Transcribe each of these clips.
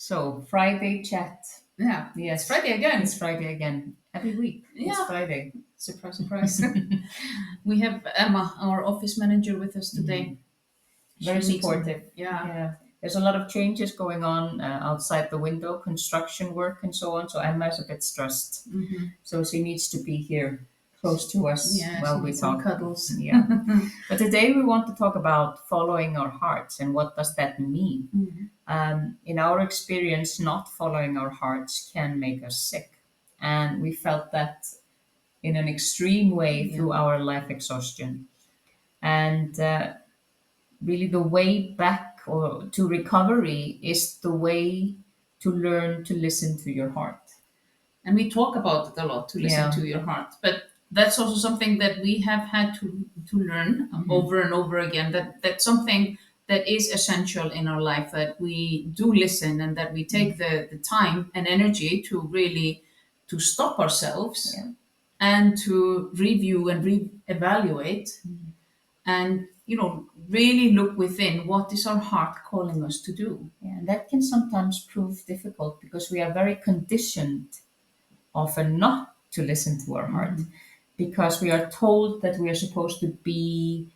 So Friday chat. Yeah. Yes. It's Friday again. It's Friday again. Every week. It's Yeah. Friday. Surprise, surprise. We have Emma, our office manager, with us today. Very She needs some- supportive. Yeah. There's a lot of changes going on outside the window, construction work and so on. So Emma's a bit stressed. Mm-hmm. So she needs to be here close to us Yeah, while she we needs some talk. cuddles. Yeah. But today we want to talk about following our hearts and what does that mean? Mhm. In our experience, not following our hearts can make us sick. And we felt that in an extreme way through our life exhaustion. And really, the way back or to recovery is the way to learn to listen to your heart. And we talk about it a lot, to listen Yeah. to your heart. But that's also something that we have had to learn over and over again. That's something that is essential in our life, that we do listen and that we take the time and energy to really to stop ourselves Yeah. and to review and re-evaluate and really look within. What is our heart calling us to do? Yeah, and that can sometimes prove difficult because we are very conditioned often not to listen to our heart because we are told that we are supposed to be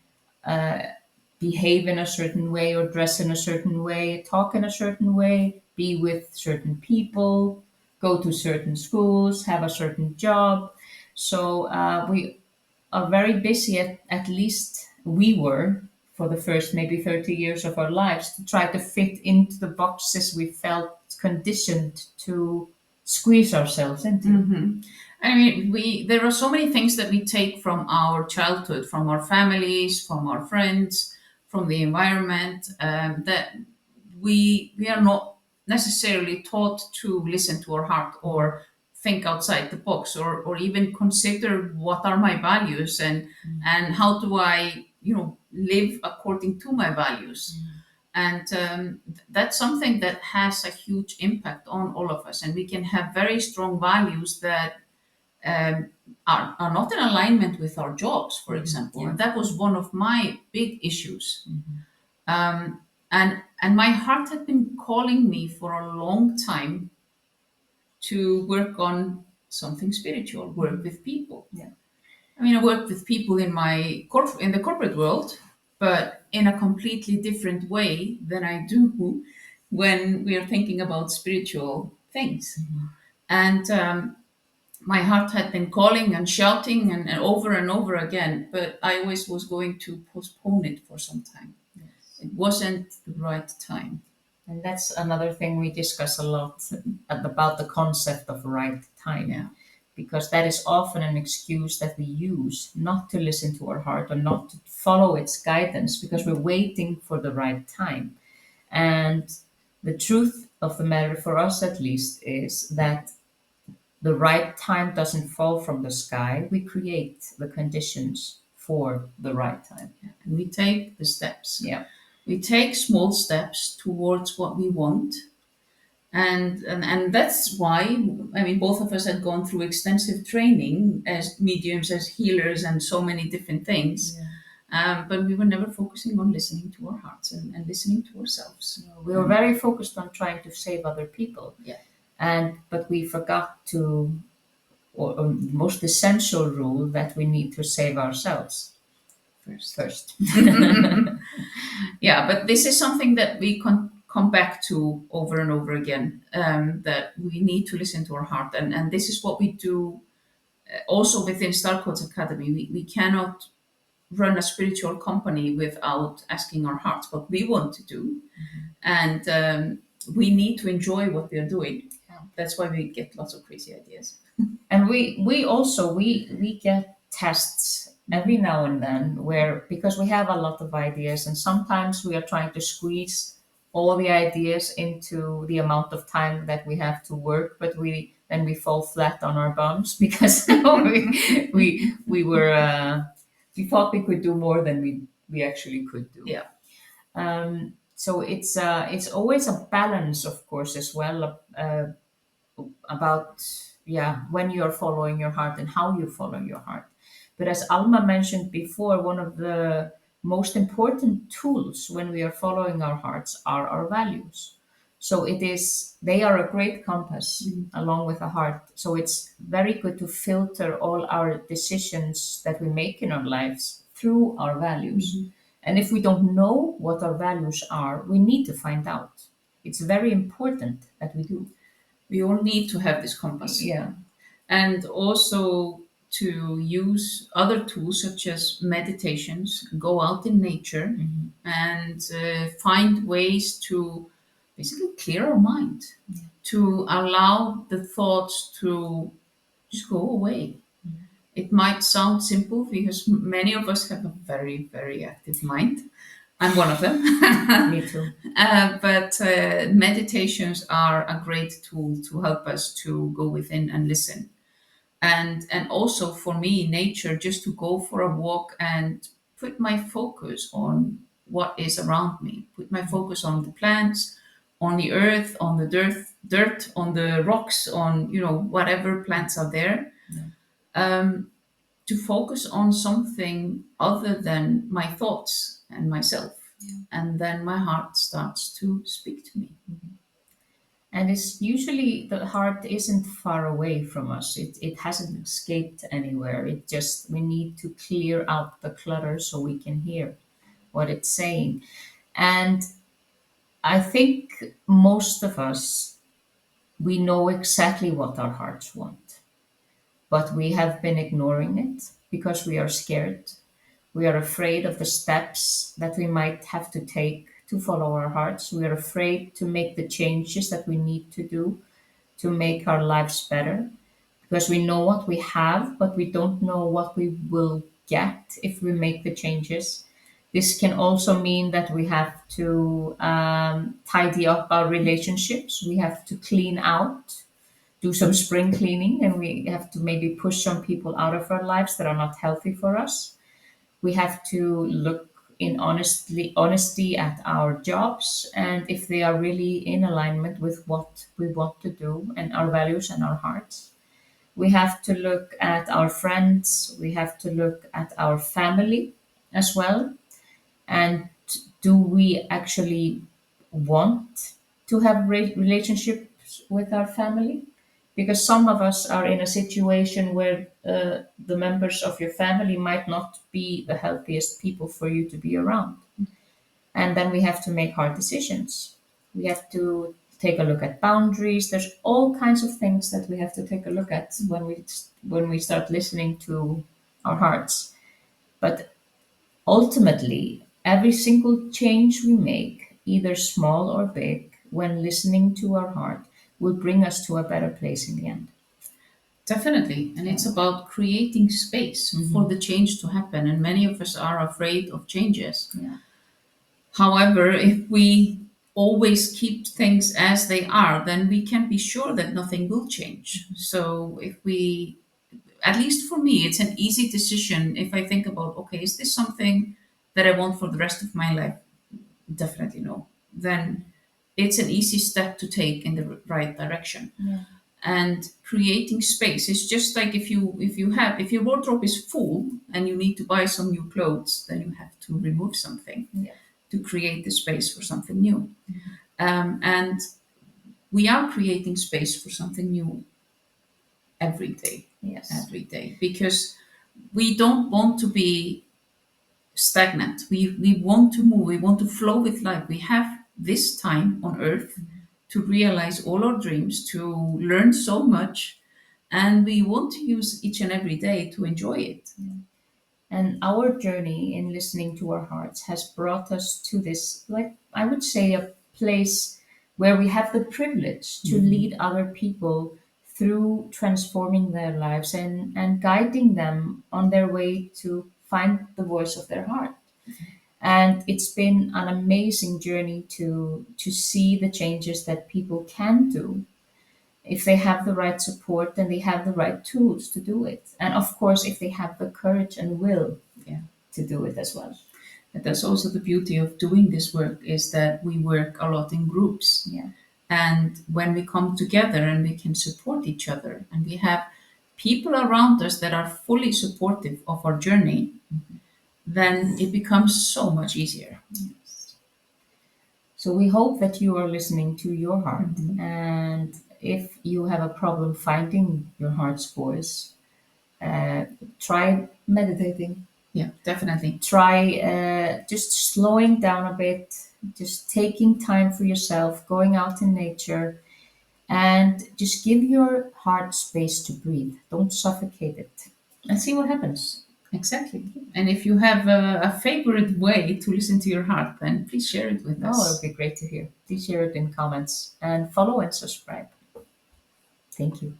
behave in a certain way or dress in a certain way, talk in a certain way, be with certain people, go to certain schools, have a certain job. So we are very busy, at least we were for the first maybe 30 years of our lives, to try to fit into the boxes we felt conditioned to squeeze ourselves into. I mean, there are so many things that we take from our childhood, from our families, from our friends, from the environment, that we are not necessarily taught to listen to our heart or think outside the box or even consider what are my values and how do I live according to my values. And that's something that has a huge impact on all of us. And we can have very strong values that are not in alignment with our jobs, for example. Yeah. And that was one of my big issues. And my heart had been calling me for a long time to work on something spiritual, work with people. Yeah. I mean, I work with people in in the corporate world, but in a completely different way than I do when we are thinking about spiritual things. And my heart had been calling and shouting and over again, but I always was going to postpone it for some time. It wasn't the right time. And that's another thing we discuss a lot about the concept of right time. Yeah. Because that is often an excuse that we use not to listen to our heart or not to follow its guidance because we're waiting for the right time. And the truth of the matter, for us at least, is that the right time doesn't fall from the sky. We create the conditions for the right time. And we take the steps. Yeah. We take small steps towards what we want. And that's why, I mean, both of us had gone through extensive training as mediums, as healers, and so many different things. But we were never focusing on listening to our hearts and listening to ourselves. We were very focused on trying to save other people. Yeah. But we forgot to, or most essential rule, that we need to save ourselves first. Yeah, but this is something that we come back to over and over again, that we need to listen to our heart. And this is what we do also within Starcodes Academy. We cannot run a spiritual company without asking our hearts what we want to do. And we need to enjoy what we are doing. That's why we get lots of crazy ideas. And we also we get tests every now and then where, because we have a lot of ideas and sometimes we are trying to squeeze all the ideas into the amount of time that we have to work, but then we fall flat on our bums because we thought we could do more than we actually could do. Yeah. So it's always a balance, of course, as well, about when you are following your heart and how you follow your heart. But as Alma mentioned before, one of the most important tools when we are following our hearts are our values. So they are a great compass along with the heart. So it's very good to filter all our decisions that we make in our lives through our values. And if we don't know what our values are, we need to find out. It's very important that we do. We all need to have this compass. Yeah. And also to use other tools such as meditations, go out in nature, and find ways to basically clear our mind, to allow the thoughts to just go away. It might sound simple because many of us have a very, very active mind. I'm one of them. Me too. But meditations are a great tool to help us to go within and listen. And also for me, nature, just to go for a walk and put my focus on what is around me, put my focus on the plants, on the earth, on the dirt, on the rocks, on whatever plants are there. To focus on something other than my thoughts and myself. And then my heart starts to speak to me. And it's usually the heart isn't far away from us. It hasn't escaped anywhere. We need to clear out the clutter so we can hear what it's saying. And I think most of us, we know exactly what our hearts want, but we have been ignoring it because we are scared. We are afraid of the steps that we might have to take to follow our hearts. We are afraid to make the changes that we need to do to make our lives better because we know what we have, but we don't know what we will get if we make the changes. This can also mean that we have to tidy up our relationships. We have to clean out, do some spring cleaning, and we have to maybe push some people out of our lives that are not healthy for us. We have to look in honesty at our jobs and if they are really in alignment with what we want to do and our values and our hearts. We have to look at our friends. We have to look at our family as well. And do we actually want to have relationships with our family? Because some of us are in a situation where the members of your family might not be the healthiest people for you to be around. And then we have to make hard decisions. We have to take a look at boundaries. There's all kinds of things that we have to take a look at when we start listening to our hearts. But ultimately, every single change we make, either small or big, when listening to our heart, will bring us to a better place in the end. Definitely. And it's about creating space for the change to happen. And many of us are afraid of changes. Yeah. However, if we always keep things as they are, then we can be sure that nothing will change. So if we, at least for me, it's an easy decision if I think about, okay, is this something that I want for the rest of my life? Definitely no. Then it's an easy step to take in the right direction. Yeah. And creating space is just like if your wardrobe is full and you need to buy some new clothes, then you have to remove something to create the space for something new. And we are creating space for something new every day. Yes. Every day, because we don't want to be stagnant. We want to move. We want to flow with life. We have this time on earth to realize all our dreams, to learn so much, and we want to use each and every day to enjoy it. Yeah. And our journey in listening to our hearts has brought us to this, like I would say, a place where we have the privilege to lead other people through transforming their lives and guiding them on their way to find the voice of their heart. And it's been an amazing journey to see the changes that people can do if they have the right support and they have the right tools to do it. And of course, if they have the courage and will to do it as well. But that's also the beauty of doing this work, is that we work a lot in groups. Yeah. And when we come together and we can support each other and we have people around us that are fully supportive of our journey, then it becomes so much easier. Yes. So we hope that you are listening to your heart. Mhm. And if you have a problem finding your heart's voice, try meditating. Yeah, definitely. Try just slowing down a bit, just taking time for yourself, going out in nature, and just give your heart space to breathe. Don't suffocate it. And see what happens. Exactly. And if you have a favorite way to listen to your heart, then please share it with Oh, it us. would be great to hear. Please share it in comments and follow and subscribe. Thank you.